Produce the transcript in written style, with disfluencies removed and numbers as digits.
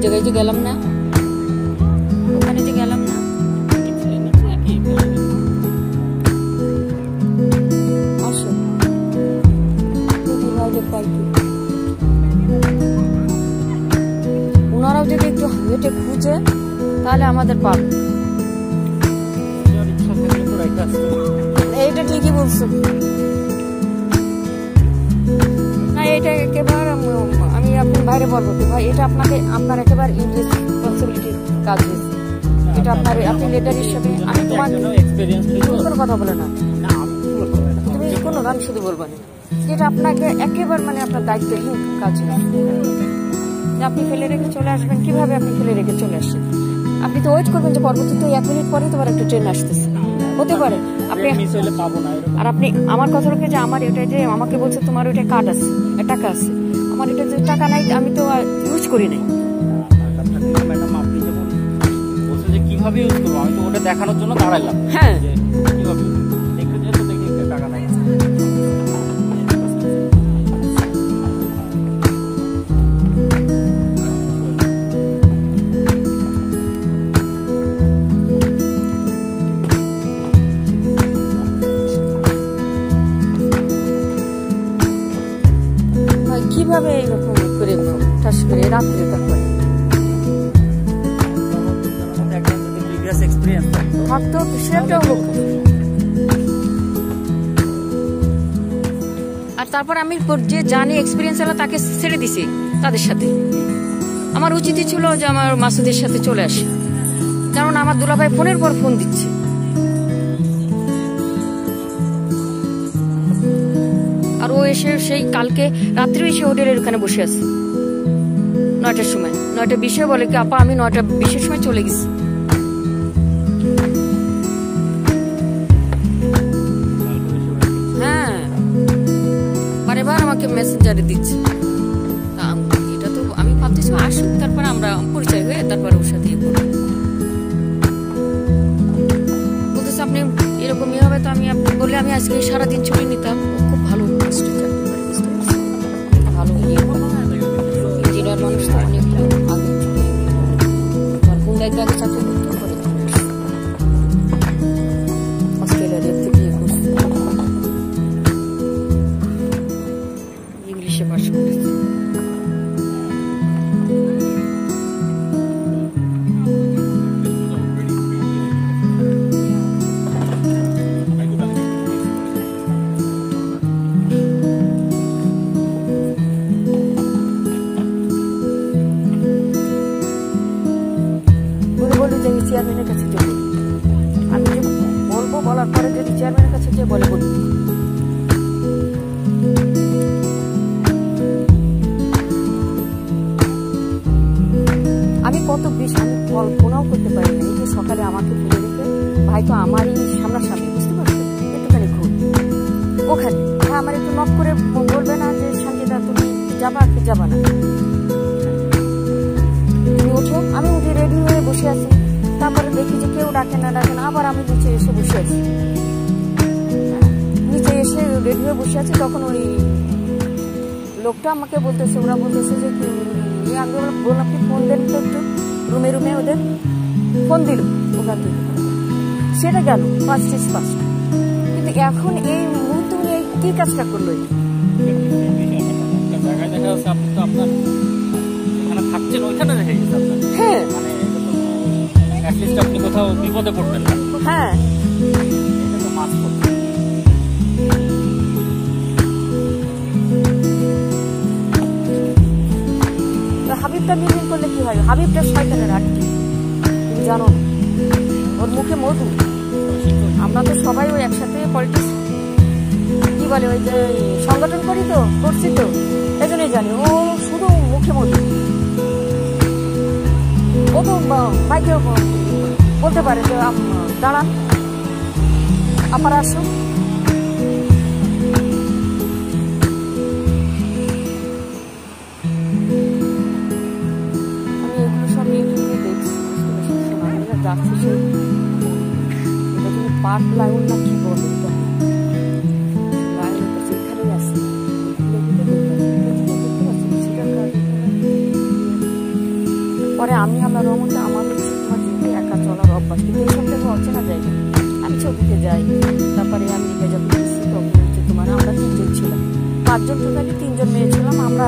জায়গায় যে গেলাম না, ওখানে যে গেলাম না, আসো ওনারাও যদি একটু হেঁটে খুঁজে তাহলে আমাদের পাবে। এইটা ঠিকই বলছো না, এটা একেবারে আমি আপনার বাইরে বলবো ভাই, এটা আপনাকে আপনার একেবারে রেসপন্সিবিলিটির কাজ হয়েছে। এটা আপনার আপনি লেটার হিসেবে, আমি তোমার কোনো কথা বলে না, তুমি কোনো গান শুধু বলবো না, যেটা আপনাকে একেবারে মানে আপনার দায়িত্বহীন কাজ হয়েছে। আপনি ফেলে রেখে চলে আসবেন, কিভাবে আপনি ফেলে রেখে চলে আসেন? আপনি তো ওয়েট করবেন যে পরবর্তীতে 1 মিনিট পরে তোমার একটা ট্রেন আসতেছে, হতে পারে আপনি। আর আপনি আমার কথা রক্ষে যে আমার এটা যে আমাকে বলছে তোমার ওইটা কার্ড আছে, টাকা আছে, আমার এটা যে টাকা নাই, আমি তো ইউজ করি নাই। কিভাবে ইউজ করবো আমি তো ওটা দেখানোর জন্য দাঁড়াইলাম। হ্যাঁ কিভাবে দেখতে যেহেতু দেখি টাকা নাই। কিভাবে এরকম করে ঠাস করে রাত্রে তারপরে থাকতো সেটাও হোক। আর তারপর আমি যে জানি এক্সপিরিয়েন্স হলো তাকে ছেড়ে দিছি তাদের সাথে। আমার উচিতই ছিল যে আমার মাসুদের সাথে চলে আসি, কারণ আমার দুলাভাই ফোনের পর ফোন দিচ্ছে। আর ও এসে সেই কালকে রাত্রে এসে হোটেলের ওখানে বসে আছে 9টার সময়, 9:20 বলে কি আপা আমি 9:20 সময় চলে গেছি। হ্যাঁ বারেবার আমাকে মেসেঞ্জারে দিচ্ছে। এটা তো আমি ভাবতেছি আসুক, তারপর আমরা পরিচয় হয়ে তারপর ওর সাথে বলতেছে আপনি এরকম ইয়ে হবে। তো আমি আপনি বলে আমি আজকে সারাদিন ছুটি নিতাম। খুব ভালো ভালো ইঞ্জিনিয়ার মানুষ, তো অনেক আগে কোন দায়িত্ব আগে চাকরি করতে পারে অস্ট্রেলিয়ার থেকে ইংলিশে পাশ করেছে। চেয়ারম্যানের কাছে যে আমি যে বলবো, বলার পরে যদি চেয়ারম্যানের কাছে যে বলে বলি আমি কত বেশি, আমি কল্পনাও করতে পারি না। এই যে সকালে আমাকে ফেলে রেখে ভাই তো আমারই সামনাসামনি, বুঝতে পারছো, একটুখানি ঘুর ওখানে আমার একটু নক করে বলবে না যে সঞ্জিতা তুমি যাবা কি যাবা না, তুমি ওঠো। আমি উঠে রেডি হয়ে বসে আছি, তারপরে দেখি যে কেউ ডাকে না, আবার আমি নিচে এসে বসে আছি। নিচে এসে রেডি হয়ে বসে আছি, তখন ওই লোকটা আমাকে বলতেছে, ওরা বলতেছে যে আমি বললাম কি ফোন দেন তো একটু রুমে ওদের ফোন দিল ওখান থেকে, সেটা গেল 5:05। কিন্তু এখন এই মুহূর্তে উনি এই কি কাজটা করলো? হ্যাঁ আপনি কোথাও বিপদে পড়বেন না। হ্যাঁ হাবিবটা মিলিং করলে কি হয়? হাবিবটা শয়তানের আটটি, তুমি জানো না, ওর মুখে মধু। আমরা তো সবাই ওই একসাথে পলিটিক্স কি বলে ওই যে সংগঠন করি, তো করছি, তো এজন্যই জানি ও শুধু মুখে মধু। ও তো মাইকে বলতে পারে যে দাঁড়ান আপনারা আসুন, আমি এগুলো সব ইউটিউবে দেখছি, যাচ্ছি সেই এটা কিন্তু পাট লাগুন না কি বলে, লাগুনের কাছে এখানেই আছে। তারপরে আমি আল্লাহ রহমতে আমার হচ্ছে তোমার যেহেতু একা চলার অভ্যাস, কিন্তু এইসব থেকে অচেনা জায়গা আমি ছবিতে যাই। তারপরে আমেরিকা যখন গেছি তখন হচ্ছে তোমার আমরা 3 জন ছিলাম, 5 জন টোটালি, 3 জন মেয়ে ছিলাম। আমরা